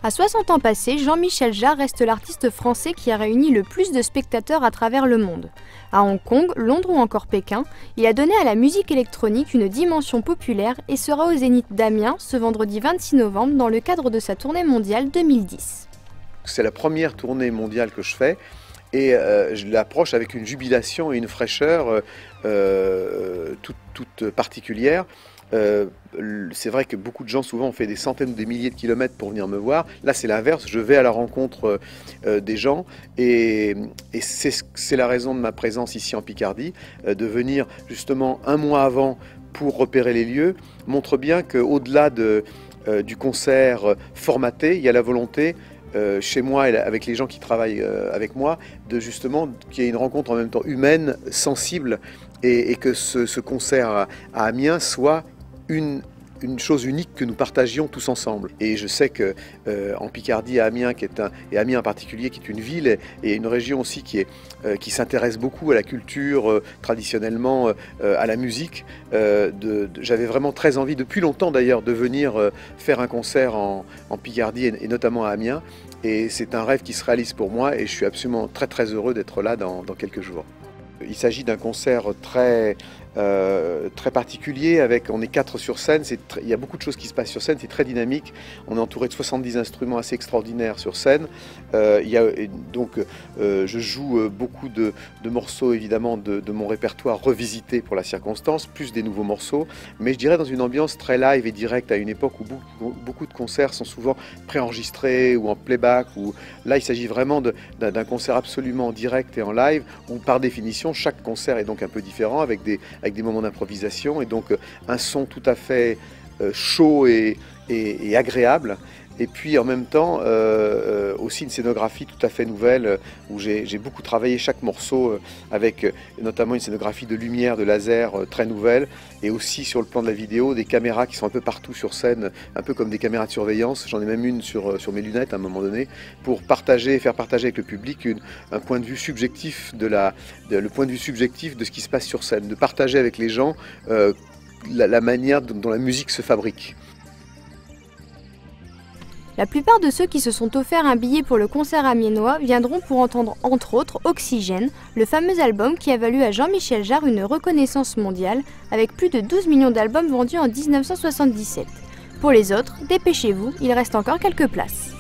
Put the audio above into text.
À 60 ans passés, Jean-Michel Jarre reste l'artiste français qui a réuni le plus de spectateurs à travers le monde. À Hong Kong, Londres ou encore Pékin, il a donné à la musique électronique une dimension populaire et sera au Zénith d'Amiens ce vendredi 26 novembre dans le cadre de sa tournée mondiale 2010. C'est la première tournée mondiale que je fais et je l'approche avec une jubilation et une fraîcheur toute particulière. C'est vrai que beaucoup de gens souvent ont fait des centaines ou des milliers de kilomètres pour venir me voir. Là c'est l'inverse, je vais à la rencontre des gens et c'est la raison de ma présence ici en Picardie, de venir justement un mois avant pour repérer les lieux, montre bien qu'au-delà du concert formaté, il y a la volonté chez moi et avec les gens qui travaillent avec moi, de justement qu'il y ait une rencontre en même temps humaine, sensible, et que ce concert à Amiens soit une chose unique que nous partagions tous ensemble. Et je sais que en Picardie, à Amiens, et Amiens en particulier, qui est une ville et une région aussi qui s'intéresse beaucoup à la culture, traditionnellement à la musique, j'avais vraiment très envie, depuis longtemps d'ailleurs, de venir faire un concert en Picardie et notamment à Amiens. Et c'est un rêve qui se réalise pour moi et je suis absolument très heureux d'être là dans quelques jours. Il s'agit d'un concert très particulier, on est 4 sur scène, il y a beaucoup de choses qui se passent sur scène, c'est très dynamique, on est entouré de 70 instruments assez extraordinaires sur scène, je joue beaucoup de morceaux évidemment de mon répertoire revisités pour la circonstance, plus des nouveaux morceaux, mais je dirais dans une ambiance très live et directe, à une époque où beaucoup de concerts sont souvent préenregistrés ou en playback, là il s'agit vraiment d'un concert absolument direct et en live, où par définition chaque concert est donc un peu différent, avec des moments d'improvisation et donc un son tout à fait chaud et agréable. Et puis en même temps aussi une scénographie tout à fait nouvelle où j'ai beaucoup travaillé chaque morceau avec notamment une scénographie de lumière, de laser très nouvelle, et aussi sur le plan de la vidéo des caméras qui sont un peu partout sur scène, un peu comme des caméras de surveillance. J'en ai même une sur mes lunettes à un moment donné pour faire partager avec le public un point de vue subjectif le point de vue subjectif de ce qui se passe sur scène, de partager avec les gens la manière dont la musique se fabrique. La plupart de ceux qui se sont offerts un billet pour le concert amiénois viendront pour entendre entre autres Oxygène, le fameux album qui a valu à Jean-Michel Jarre une reconnaissance mondiale avec plus de 12 millions d'albums vendus en 1977. Pour les autres, dépêchez-vous, il reste encore quelques places.